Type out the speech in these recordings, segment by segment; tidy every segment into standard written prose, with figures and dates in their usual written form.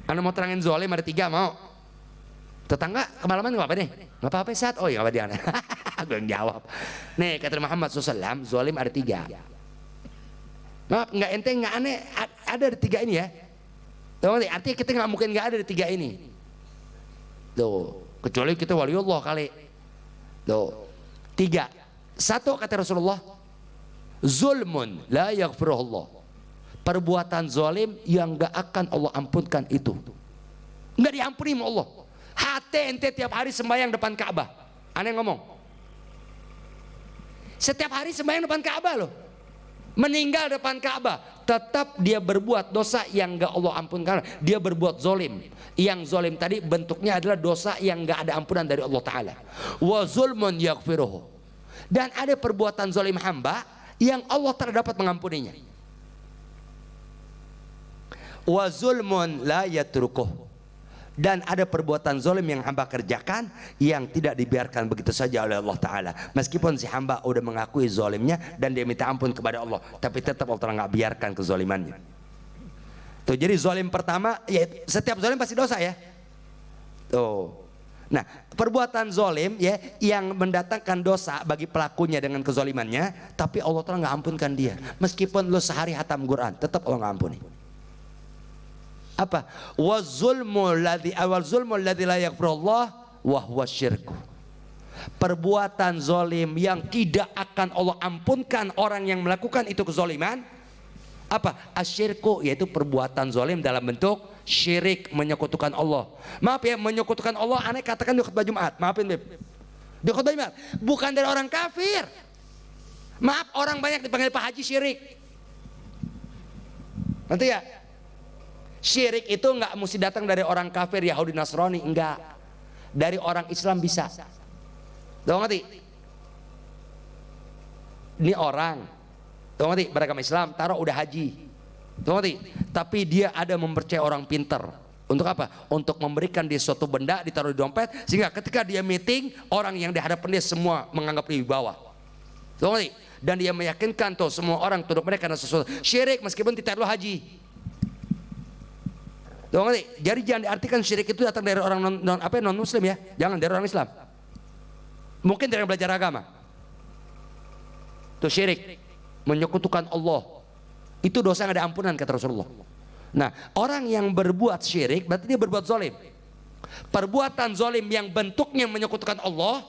Anda mau terangin zolim ada 3 mau? Tetangga kemalaman nggak apa nih? Nggak apa-apa saat. Oh ya nggak apa dia. Gue yang jawab. Nih kata Muhammad SAW, zolim ada 3. Maaf nggak ente nggak aneh, ada 3 ini ya. Tuh, artinya kita nggak mungkin nggak ada di 3 ini. Tuh, kecuali kita waliullah kali. Tuh, 3. 1 kata Rasulullah, zulmun la yaghfirullah. Perbuatan zolim yang nggak akan Allah ampunkan itu. Nggak diampuni sama Allah. Hati ente tiap hari sembahyang depan Ka'bah. Aneh ngomong. Setiap hari sembahyang depan Ka'bah loh. Meninggal depan Ka'bah, tetap dia berbuat dosa yang nggak Allah ampunkan. Dia berbuat zolim. Yang zolim tadi bentuknya adalah dosa yang nggak ada ampunan dari Allah Ta'ala. Wa zulmun yaghfiruhu. Dan ada perbuatan zolim hamba yang Allah Ta'ala dapat mengampuninya. Wa zulmun la yatrukuh. Dan ada perbuatan zolim yang hamba kerjakan yang tidak dibiarkan begitu saja oleh Allah Ta'ala. Meskipun si hamba udah mengakui zolimnya dan dia minta ampun kepada Allah, tapi tetap Allah Ta'ala nggak biarkan kezolimannya. Tuh, jadi zolim pertama, ya setiap zolim pasti dosa ya. Tuh. Nah, perbuatan zolim ya yang mendatangkan dosa bagi pelakunya dengan kezolimannya, tapi Allah Ta'ala nggak ampunkan dia. Meskipun lo sehari hatam Quran, tetap Allah nggak ampuni. Apa? Wa zulmul ladzi la yaghfirullah wa huwa syirku. Perbuatan zolim yang tidak akan Allah ampunkan orang yang melakukan itu kezoliman. Apa? Asyirku, yaitu perbuatan zolim dalam bentuk syirik, menyekutukan Allah. Maaf ya, menyekutukan Allah aneh katakan di khutbah Jumat. Maafin Beb. Di khutbah Jumat bukan dari orang kafir. Maaf, orang banyak dipanggil Pak Haji syirik. Nanti ya. Syirik itu nggak mesti datang dari orang kafir Yahudi Nasrani, enggak. Dari orang Islam bisa. Tahu ngerti? Ini orang, tahu ngerti? Beragama Islam, taruh udah haji, tahu ngerti? Tapi dia ada mempercayai orang pinter. Untuk apa? Untuk memberikan dia suatu benda ditaruh di dompet, sehingga ketika dia meeting, orang yang dihadapan dia semua menganggap dia bawah. Tahu ngerti? Dan dia meyakinkan tuh semua orang tunduk mereka karena sesuatu. Syirik meskipun tidak lo haji. Tuh, ngerti? Jadi jangan diartikan syirik itu datang dari orang non muslim ya. Jangan dari orang Islam. Mungkin dari yang belajar agama. Itu syirik, menyekutukan Allah. Itu dosa yang ada ampunan kata Rasulullah. Nah, orang yang berbuat syirik berarti dia berbuat zolim. Perbuatan zolim yang bentuknya menyekutukan Allah,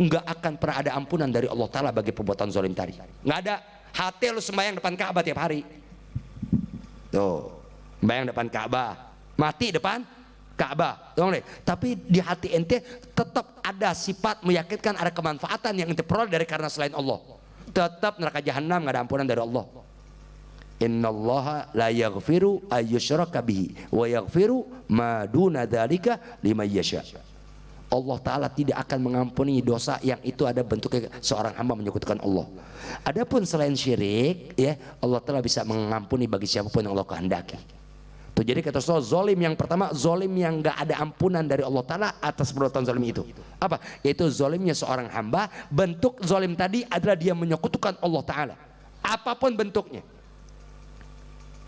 nggak akan pernah ada ampunan dari Allah Ta'ala bagi perbuatan zolim tadi. Nggak ada. Hati lu sembahyang depan Ka'bah tiap hari. Tuh, sembahyang depan Ka'bah, mati depan Ka'bah, tapi di hati ente tetap ada sifat meyakinkan ada kemanfaatan yang ente peroleh dari karena selain Allah. Tetap neraka jahanam nggak ada ampunan dari Allah. Innallaha la yaghfiru ayyushraka bihi wa yaghfiru ma duna dzalika liman yasha. Allah Ta'ala tidak akan mengampuni dosa yang itu ada bentuknya seorang hamba menyekutukan Allah. Adapun selain syirik ya, Allah Ta'ala bisa mengampuni bagi siapapun yang Allah kehendaki. Tuh, jadi kata Rasulullah, zolim yang pertama, zolim yang gak ada ampunan dari Allah Ta'ala atas perbuatan zolim itu. Apa? Yaitu zolimnya seorang hamba. Bentuk zolim tadi adalah dia menyekutukan Allah Ta'ala apapun bentuknya.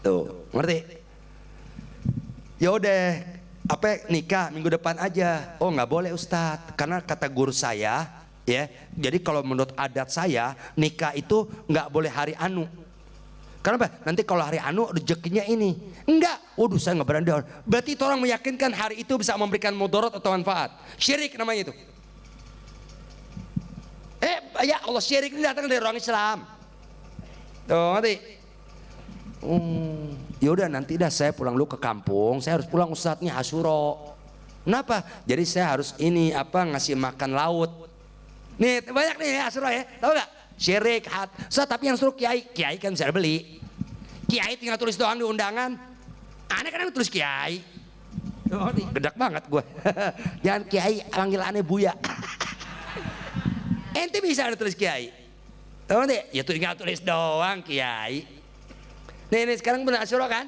Tuh, ngerti? Ya udah, apa nikah minggu depan aja. Oh nggak boleh Ustadz, karena kata guru saya ya, jadi kalau menurut adat saya nikah itu nggak boleh hari anu. Kenapa? Nanti kalau hari anu rezekinya ini enggak. Waduh, saya nggak berani. Berarti itu orang meyakinkan hari itu bisa memberikan mudarat atau manfaat. Syirik namanya itu. Ya Allah, syirik ini datang dari orang Islam. Tuh, nanti. Ya udah, nanti dah saya pulang dulu ke kampung. Saya harus pulang Ustadznya Asyura. Kenapa? Jadi saya harus ini apa, ngasih makan laut. Nih banyak nih Asyura ya, tahu nggak? Syirik, Ustadz, tapi yang suruh kiai kan bisa beli. Kiai tinggal tulis doang di undangan. Aneh kan tulis kiai. Gedak banget gue. Jangan kiai, panggil aneh Buya. Ente bisa tulis kiai. Tahu nggak? Ya tinggal tulis doang kiai. Nih sekarang benar Asyura kan?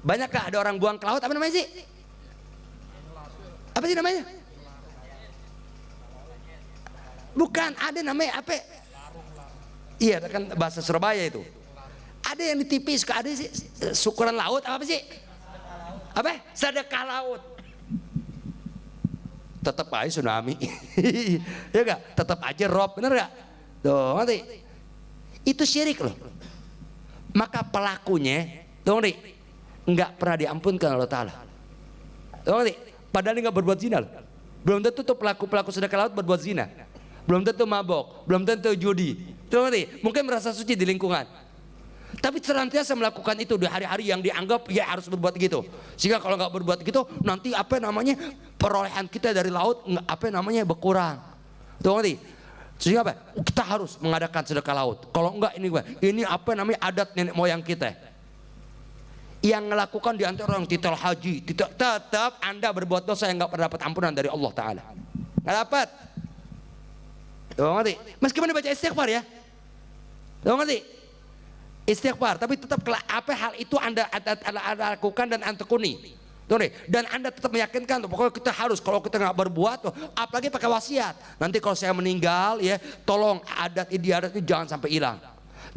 Banyak gak ada orang buang ke laut? Apa namanya sih? Apa sih namanya? Bukan, ada namanya apa? Iya kan bahasa Surabaya itu. Ada yang di TV suka ada sih syukuran laut apa sih? Apa? Sedekah laut. Tetap aja tsunami. Ya enggak? Tetap aja rob, bener enggak? Tuh, ngerti? Itu syirik loh. Maka pelakunya, tuh ngerti? Enggak pernah diampunkan Allah Ta'ala. Tuh ngerti? Padahal enggak berbuat zina loh. Belum tentu tuh pelaku-pelaku sedekah laut berbuat zina. Belum tentu mabok, belum tentu judi. Tuh ngerti? Mungkin merasa suci di lingkungan. Tapi senantiasa melakukan itu di hari-hari yang dianggap ya harus berbuat gitu. Sehingga kalau nggak berbuat gitu, nanti apa namanya perolehan kita dari laut apa namanya berkurang. Tuh ngerti? Sehingga apa? Kita harus mengadakan sedekah laut. Kalau enggak ini apa namanya adat nenek moyang kita. Yang melakukan di antara orang titel haji, tetap Anda berbuat dosa yang nggak pernah dapat ampunan dari Allah Ta'ala. Nggak dapat. Tuh ngerti? Meskipun dibaca istighfar ya. Tuh ngerti? Istighfar, tapi tetap apa hal itu anda lakukan dan anda tekuni. Tuh nih, dan anda tetap meyakinkan tuh, pokoknya kita harus, kalau kita nggak berbuat tuh, apalagi pakai wasiat. Nanti kalau saya meninggal ya, tolong adat istiadat ini jangan sampai hilang.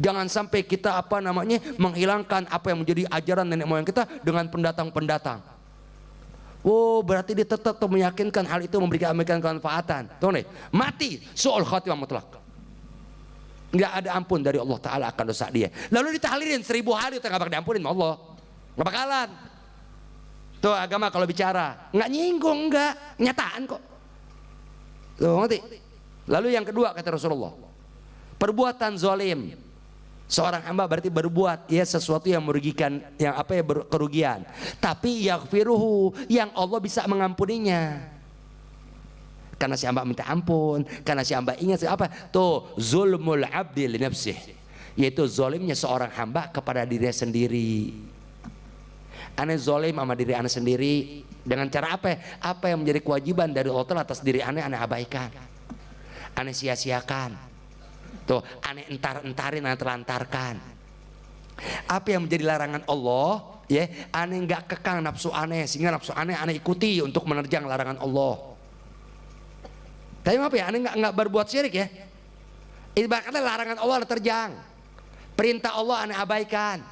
Jangan sampai kita apa namanya menghilangkan apa yang menjadi ajaran nenek moyang kita dengan pendatang-pendatang. Oh, berarti dia tetap tuh meyakinkan hal itu memberikan kemanfaatan. Tuh nih, mati su'ul khatimah mutlak. Nggak ada ampun dari Allah Ta'ala akan dosa dia. Lalu ditahlirin 1000 hari nggak bakal diampunin sama Allah. Nggak bakalan. Tuh agama kalau bicara nggak nyinggung, nggak nyataan kok. Tuh ngerti. Lalu yang kedua kata Rasulullah, perbuatan zalim seorang hamba berarti berbuat ya sesuatu yang merugikan, yang apa ya kerugian. Tapi yaghfiruhu, yang Allah bisa mengampuninya. Karena si hamba minta ampun, karena si hamba ingat apa? Tuh zulmul abdi li nafsih, yaitu zolimnya seorang hamba kepada dirinya sendiri. Ane zolim sama diri ane sendiri dengan cara apa? Apa yang menjadi kewajiban dari Allah atas diri ane abaikan, ane sia-siakan. Tuh ane entar-entarin, ane telantarkan. Apa yang menjadi larangan Allah, ya ane nggak kekang nafsu ane, sehingga nafsu ane ikuti untuk menerjang larangan Allah. Tapi apa ya, aneh nggak berbuat syirik ya. Ibaratnya larangan Allah terjang, perintah Allah aneh abaikan.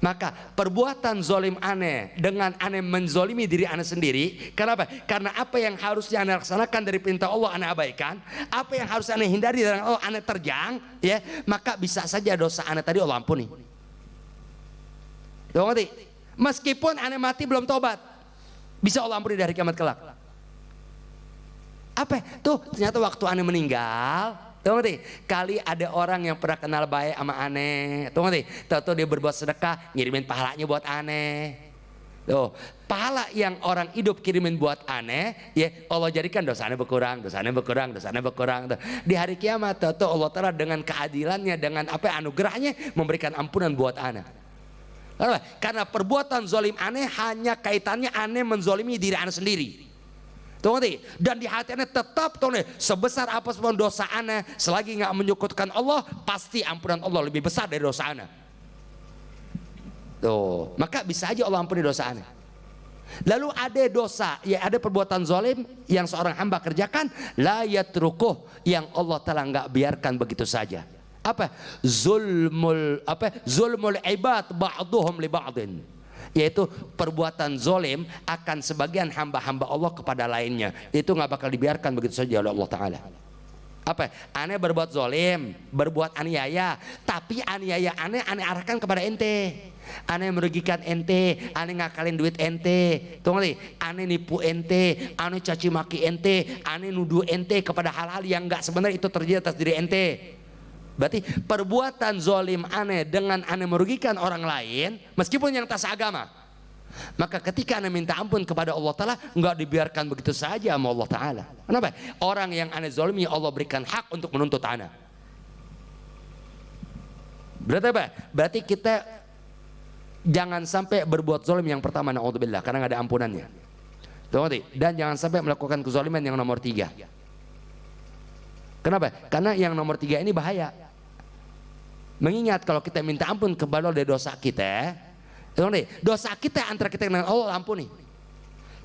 Maka perbuatan zolim aneh dengan aneh menzolimi diri aneh sendiri. Kenapa? Karena apa yang harusnya aneh laksanakan dari perintah Allah aneh abaikan, apa yang harus aneh hindari dari Allah aneh terjang, ya maka bisa saja dosa aneh tadi Allah ampuni. Tuh ngerti? Meskipun aneh mati belum tobat, bisa Allah ampuni dari kiamat kelak. Apa tuh ternyata waktu aneh meninggal, tuh ngerti? Kali ada orang yang pernah kenal baik sama aneh, tuh ngerti? Tahu dia berbuat sedekah, ngirimin pahalanya buat aneh. Tuh pahala yang orang hidup kirimin buat aneh, ya Allah jadikan dosanya berkurang, dosanya berkurang, dosanya berkurang. Tuh. Di hari kiamat tuh Allah Ta'ala dengan keadilannya, dengan apa anugerahnya memberikan ampunan buat aneh. Karena perbuatan zolim aneh hanya kaitannya aneh menzolimi diri aneh sendiri. Tuh ngerti? Dan di hati aneh tetap tuh nih, sebesar apapun dosa aneh, selagi nggak menyekutukan Allah, pasti ampunan Allah lebih besar dari dosa aneh. Tuh, maka bisa aja Allah ampuni dosa aneh. Lalu ada dosa, ya ada perbuatan zalim yang seorang hamba kerjakan, la yatrukuh, yang Allah Ta'ala nggak biarkan begitu saja. Apa? Zulmul ibad ba'duhum li ba'din. Yaitu perbuatan zolim akan sebagian hamba-hamba Allah kepada lainnya, itu nggak bakal dibiarkan begitu saja oleh Allah Ta'ala. Apa? Aneh berbuat zolim, berbuat aniaya, tapi aniaya aneh arahkan kepada ente, aneh merugikan ente, aneh ngakalin duit ente, tuh ngerti? Aneh nipu ente, aneh caci maki ente, aneh nuduh ente kepada hal-hal yang nggak sebenarnya itu terjadi atas diri ente. Berarti perbuatan zolim aneh dengan aneh merugikan orang lain, meskipun yang tak seagama, maka ketika aneh minta ampun kepada Allah Ta'ala, nggak dibiarkan begitu saja sama Allah Ta'ala. Kenapa? Orang yang aneh zolimi Allah berikan hak untuk menuntut aneh. Berarti apa? Berarti kita jangan sampai berbuat zolim yang pertama, na'udzubillah, karena nggak ada ampunannya. Dan jangan sampai melakukan kezoliman yang nomor 3. Kenapa? Karena yang nomor 3 ini bahaya. Mengingat kalau kita minta ampun kepada Allah dari dosa kita, dosa kita antara kita dengan Allah ampuni.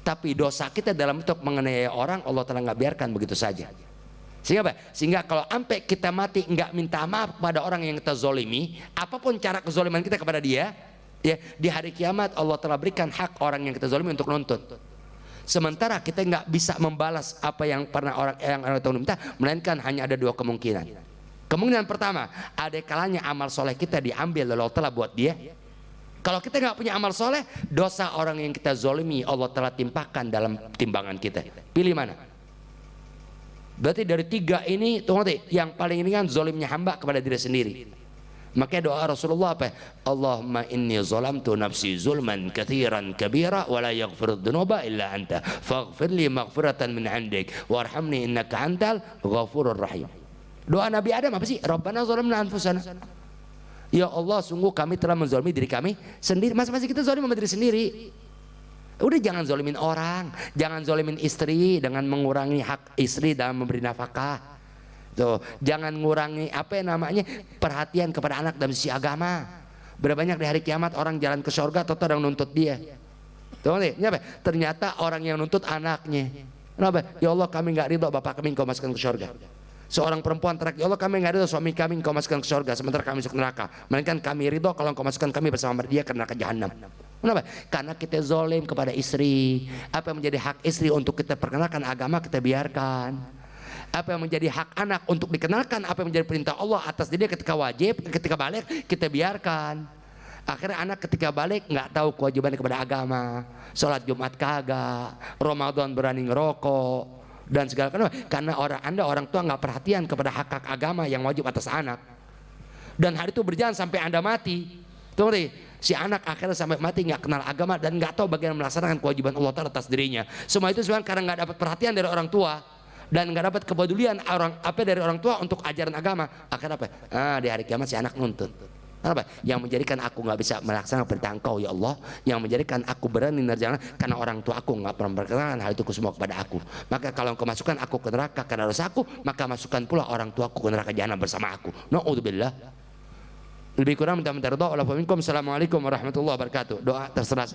Tapi dosa kita dalam bentuk menganiaya orang, Allah telah nggak biarkan begitu saja. Sehingga apa? Sehingga kalau sampai kita mati nggak minta maaf kepada orang yang kita zolimi, apapun cara kezoliman kita kepada dia, Ya, di hari kiamat Allah telah berikan hak orang yang kita zalimi untuk nuntut. Sementara kita nggak bisa membalas apa yang pernah orang itu minta, melainkan hanya ada dua kemungkinan. Kemungkinan pertama, ada kalanya amal soleh kita diambil oleh Allah Ta'ala buat dia. Kalau kita nggak punya amal soleh, dosa orang yang kita zalimi Allah telah timpakan dalam timbangan kita. Pilih mana? Berarti dari tiga ini, tunggu nanti, yang paling ringan zalimnya hamba kepada diri sendiri. Makanya doa Rasulullah apa? Allahumma inni zalamtu nafsi zulman katsiran kabira wa la yaghfiru dzunuba illa anta faghfir li maghfiratan min 'indik warhamni innaka antal ghafurur rahim. Doa Nabi Adam apa sih? Rabbana zalamna anfusana. Ya Allah, sungguh kami telah menzalimi diri kami sendiri. Masing-masing kita zalim sama diri sendiri. Udah jangan zalimin orang, jangan zalimin istri dengan mengurangi hak istri dalam memberi nafkah. Tuh, jangan ngurangi apa yang namanya perhatian kepada anak dalam sisi agama. Berapa banyak di hari kiamat orang jalan ke surga atau orang nuntut dia. Tuh, ternyata orang yang nuntut anaknya. Kenapa? Ya Allah, kami nggak ridho bapak kami engkau masukkan ke surga. Seorang perempuan teriak, ya Allah kami nggak ridho suami kami engkau masukkan ke surga, sementara kami masuk neraka. Melainkan kami ridho kalau engkau masukkan kami bersama dia ke neraka jahanam. Kenapa? Karena kita zalim kepada istri. Apa yang menjadi hak istri untuk kita perkenalkan agama kita biarkan. Apa yang menjadi hak anak untuk dikenalkan, apa yang menjadi perintah Allah atas diri ketika wajib, ketika balik kita biarkan. Akhirnya anak ketika balik nggak tahu kewajibannya kepada agama, sholat Jumat kagak, Ramadan berani ngerokok dan segala macam. Karena orang tua nggak perhatian kepada hak-hak agama yang wajib atas anak. Dan hari itu berjalan sampai Anda mati. Tunggu nih, si anak akhirnya sampai mati nggak kenal agama dan nggak tahu bagaimana melaksanakan kewajiban Allah Ta'ala atas dirinya. Semua itu sebenarnya karena nggak dapat perhatian dari orang tua dan nggak dapat kepedulian dari orang tua untuk ajaran agama. Akhirnya apa? Di hari kiamat si anak nuntut. Kenapa? Yang menjadikan aku nggak bisa melaksanakan perintah Engkau ya Allah, yang menjadikan aku berani nerjana karena orang tua aku nggak pernah memperkenalkan hal itu semua kepada aku. Maka kalau Engkau masukkan aku ke neraka karena dosa aku, maka masukkan pula orang tuaku ke neraka jahanam bersama aku. Na'udzubillah. Lebih kurang minta ridha Allah minkum. Assalamualaikum warahmatullahi wabarakatuh. Doa terserah.